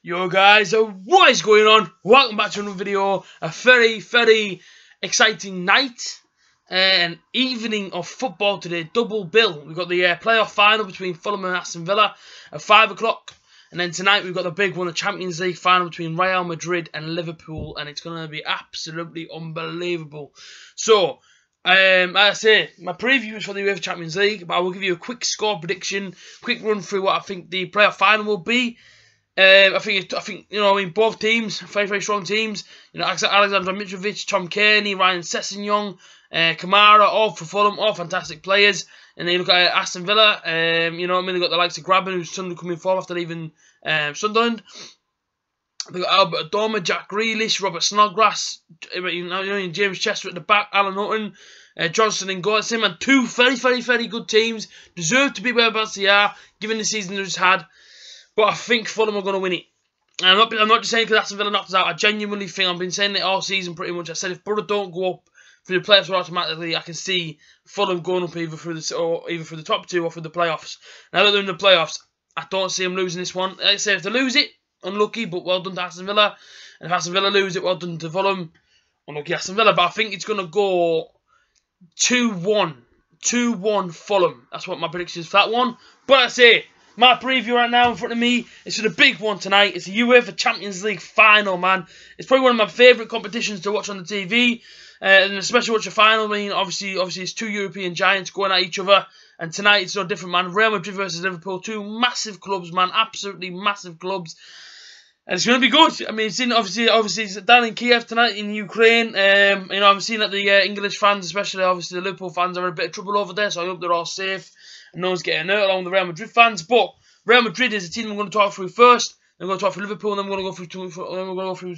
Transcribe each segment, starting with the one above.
Yo guys, what is going on? Welcome back to another video. A very exciting night and evening of football today. Double bill. We've got the playoff final between Fulham and Aston Villa at 5 o'clock. And then tonight we've got the big one, the Champions League final between Real Madrid and Liverpool. And it's going to be absolutely unbelievable. So, like I say, my preview is for the UEFA Champions League. But I will give you a quick score prediction, quick run through what I think the playoff final will be. I think both teams, very strong teams. You know, Alexander Mitrovic, Tom Kearney, Ryan Sessegnon, Kamara, all for Fulham, all fantastic players. And then you look at Aston Villa. They've got the likes of Graben, who's suddenly coming forward after leaving Sunderland. They've got Albert Adoma, Jack Grealish, Robert Snodgrass, James Chester at the back, Alan Hutton, Johnson and Goetze, and two very good teams. Deserve to be whereabouts they are, given the season they've just had. But I think Fulham are going to win it. And I'm not just saying because Aston Villa knocked us out. I genuinely think, I've been saying it all season pretty much. I said if Borough don't go up through the playoffs automatically, I can see Fulham going up either through the top two or through the playoffs. Now that they're in the playoffs, I don't see them losing this one. Like I say, if they lose it, unlucky, but well done to Aston Villa. And if Aston Villa lose it, well done to Fulham. Unlucky Aston Villa. But I think it's going to go 2-1. 2-1 Fulham. That's what my prediction is for that one. But I say, my preview right now in front of me is for the big one tonight. It's the UEFA Champions League final, man. It's probably one of my favourite competitions to watch on the TV. And especially watch the final. I mean, obviously it's two European giants going at each other. And tonight it's no different, man. Real Madrid versus Liverpool. Two massive clubs, man. Absolutely massive clubs. And it's going to be good. I mean, obviously it's down in Kiev tonight in Ukraine. I've seen that the English fans, especially obviously the Liverpool fans, are in a bit of trouble over there. So I hope they're all safe and no one's getting hurt along with the Real Madrid fans. But Real Madrid is the team I'm going to talk through first. Then we're going to talk through Liverpool, and then we're going to go through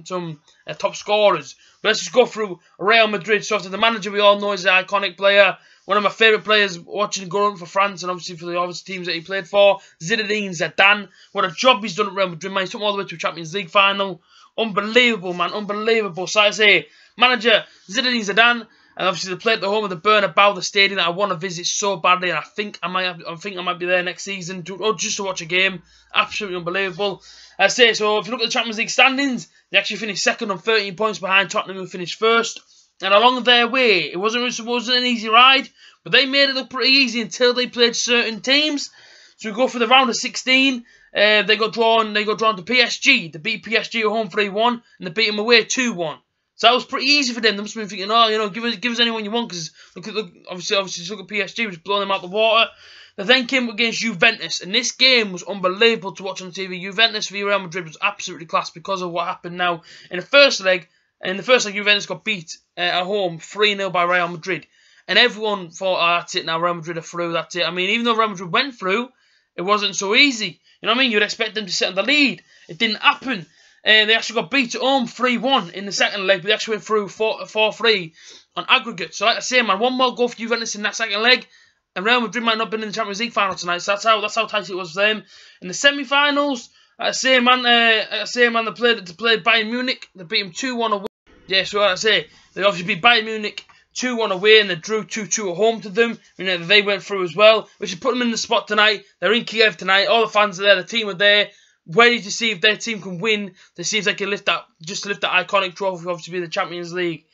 some top scorers. But let's just go through Real Madrid. So after the manager, we all know is an iconic player. One of my favourite players watching growing up for France and obviously for the teams that he played for. Zinedine Zidane. What a job he's done at Real Madrid, man. He's took them all the way to a Champions League final. Unbelievable, man. Unbelievable. So I say, manager Zinedine Zidane. And obviously they played at the home of the Bernabeu, the stadium that I want to visit so badly. And I think I might be there next season just to watch a game. Absolutely unbelievable. I say, so if you look at the Champions League standings, they actually finished second on 13 points behind Tottenham, who finished first. And along their way, it wasn't an easy ride, but they made it look pretty easy until they played certain teams. So we go for the round of 16. They got drawn to PSG. They beat PSG at home 3-1, and they beat them away 2-1. So that was pretty easy for them. They must have been thinking, give us anyone you want, because obviously just look at PSG, which blowing them out the water. They then came up against Juventus, and this game was unbelievable to watch on TV. Juventus v Real Madrid was absolutely class because of what happened now in the first leg. In the first leg, Juventus got beat at home 3-0 by Real Madrid. And everyone thought, oh, that's it now, Real Madrid are through, that's it. I mean, even though Real Madrid went through, it wasn't so easy. You know what I mean? You'd expect them to sit on the lead. It didn't happen. They actually got beat at home 3-1 in the second leg, but they actually went through 4-3 on aggregate. So like I say, man, one more goal for Juventus in that second leg, and Real Madrid might not have been in the Champions League final tonight. So that's how tight it was for them. In the semi-finals, like I say, man, they played Bayern Munich. They beat them 2-1 away. Yeah, so like I say, they obviously beat Bayern Munich 2-1 away, and they drew 2-2 at home to them. They went through as well, which should put them in the spot tonight. They're in Kiev tonight. All the fans are there. The team are there, ready to see if their team can win, to see if they can lift that iconic trophy, obviously be the Champions League.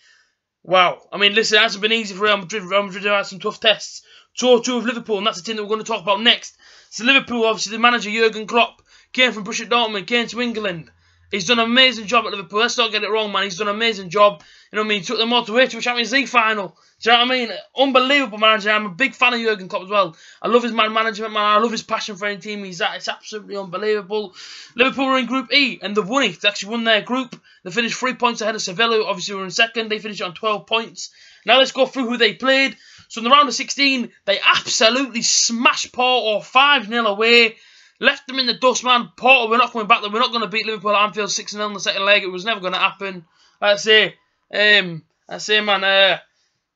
Wow. I mean, listen, it hasn't been easy for Real Madrid. Real Madrid have had some tough tests. 2-2 with Liverpool, and that's the team that we're going to talk about next. So Liverpool, obviously, the manager, Jurgen Klopp, came from Borussia Dortmund, came to England. He's done an amazing job at Liverpool. Let's not get it wrong, man. He's done an amazing job. You know what I mean? He took them all the way to a Champions League final. Do you know what I mean? Unbelievable manager. I'm a big fan of Jurgen Klopp as well. I love his management, man. I love his passion for any team he's at. It's absolutely unbelievable. Liverpool were in Group E, and they've won it. They actually won their group. They finished 3 points ahead of Sevilla, who obviously were in second. They finished on 12 points. Now let's go through who they played. So in the round of 16, they absolutely smashed Porto 5-0 away. Left them in the dust, man. Porto, we're not coming back. We're not going to beat Liverpool at Anfield 6-0 in the second leg. It was never going to happen. I say, man,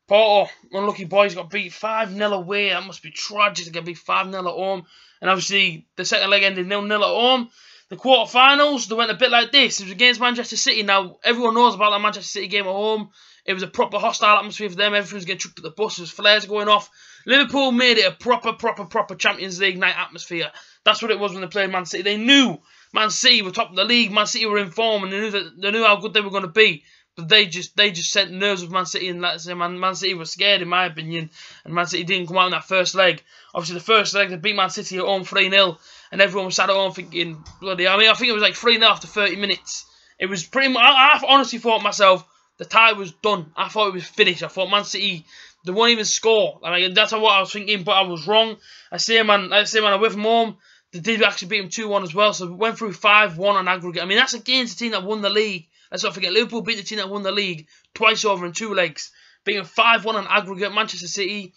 Porto, unlucky boys, got beat 5-0 away. That must be tragic to get beat 5-0 at home. And obviously, the second leg ended 0-0 at home. The quarterfinals, they went a bit like this. It was against Manchester City. Now, everyone knows about that Manchester City game at home. It was a proper hostile atmosphere for them. Everything was getting chucked at the bus. There was flares going off. Liverpool made it a proper Champions League night atmosphere. That's what it was when they played Man City. They knew Man City were top of the league. Man City were in form, and they knew how good they were going to be. But they just sent nerves of Man City, and let's say Man City was scared, in my opinion. And Man City didn't come out in that first leg. Obviously, the first leg they beat Man City at home 3-0, and everyone was sat at home thinking, bloody. I mean, I think it was like 3-0 after 30 minutes. It was pretty much. I honestly thought myself the tie was done. I thought it was finished. I thought Man City, they won't even score. I mean, that's what I was thinking, but I was wrong. I say, man, away from home, they did actually beat them 2-1 as well. So we went through 5-1 on aggregate. I mean, that's against the team that won the league. Let's not forget, Liverpool beat the team that won the league twice over in 2 legs, beating 5-1 on aggregate. Manchester City,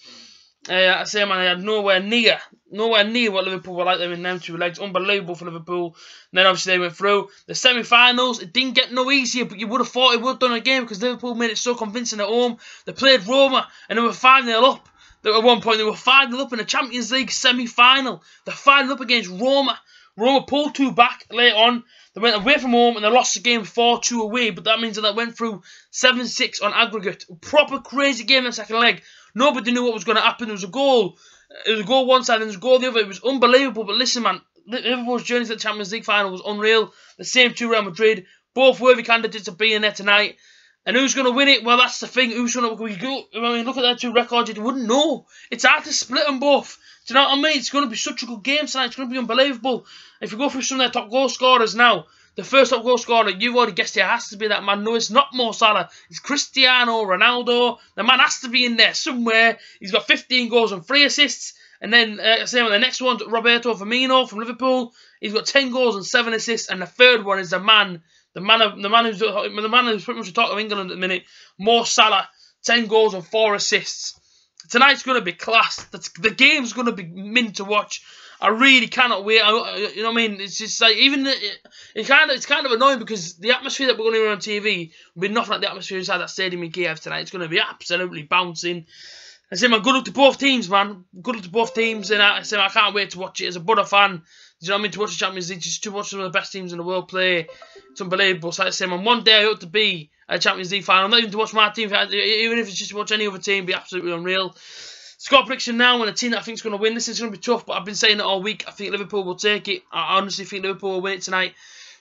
I say, man, they had nowhere near what Liverpool were like them in them 2 legs. Unbelievable for Liverpool. And then obviously they went through the semi-finals. It didn't get no easier, but you would have thought it would have done again because Liverpool made it so convincing at home. They played Roma and they were 5-0 up. At one point they were 5-0 up in the Champions League semi-final. They're 5-0 up against Roma. Roma pulled 2 back later on. They went away from home and they lost the game 4-2 away, but that means that they went through 7-6 on aggregate. Proper crazy game in the second leg. Nobody knew what was going to happen. There was a goal. There was a goal one side and there was a goal the other. It was unbelievable. But listen, man, Liverpool's journey to the Champions League final was unreal. The same to Real Madrid. Both worthy candidates to be in there tonight. And who's going to win it? Well, that's the thing. Who's going to go? I mean, look at their 2 records. You wouldn't know. It's hard to split them both. Do you know what I mean? It's going to be such a good game tonight. It's going to be unbelievable. If you go through some of their top goal scorers now, the first top goal scorer, you've already guessed it, has to be that man. No, it's not Mo Salah. It's Cristiano Ronaldo. The man has to be in there somewhere. He's got 15 goals and 3 assists. And then, the next one's Roberto Firmino from Liverpool. He's got 10 goals and 7 assists. And the third one is the man who's pretty much the talk of England at the minute, Mo Salah, 10 goals and 4 assists. Tonight's going to be class. The game's going to be mint to watch. I really cannot wait. You know what I mean? It's just like, it's kind of annoying because the atmosphere that we're going to hear on TV will be nothing like the atmosphere inside that stadium in Kiev tonight. It's going to be absolutely bouncing. I say, man, good luck to both teams, man. Good luck to both teams, and I say, I can't wait to watch it as a Buddha fan. Do you know what I mean? To watch the Champions League, just to watch some of the best teams in the world play. It's unbelievable. So I say, man, one day I hope to be at a Champions League final. Not even to watch my team, even if it's just to watch any other team, it'd be absolutely unreal. Score prediction now, and a team that I think is going to win. This is going to be tough, but I've been saying it all week. I think Liverpool will take it. I honestly think Liverpool will win it tonight.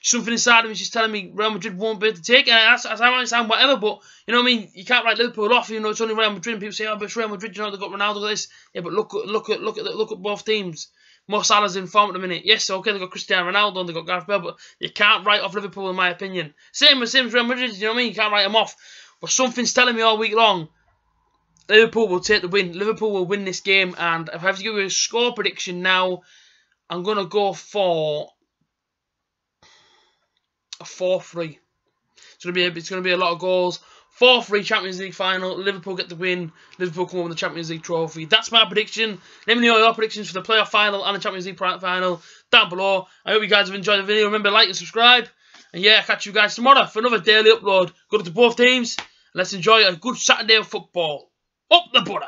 Something inside of me is just telling me Real Madrid won't be able to take it. And as I might sound whatever, but you know what I mean. You can't write Liverpool off. You know it's only Real Madrid. And people say, "Oh, but it's Real Madrid." You know they've got Ronaldo. This, yeah, but look at both teams. Mo Salah's in form at the minute. Yes, okay, they've got Cristiano Ronaldo and they've got Gareth Bale, but you can't write off Liverpool in my opinion. Same as Real Madrid. You know what I mean? You can't write them off. But something's telling me all week long, Liverpool will take the win. Liverpool will win this game, and if I have to give you a score prediction now, I'm going to go for a 4-3. It's going to be a lot of goals. 4-3 Champions League final. Liverpool get the win. Liverpool come on with the Champions League trophy. That's my prediction. Let me know your predictions for the playoff final and the Champions League final down below. I hope you guys have enjoyed the video. Remember, like and subscribe. And yeah, I'll catch you guys tomorrow for another daily upload. Good luck to both teams. Let's enjoy a good Saturday of football. Up the butter.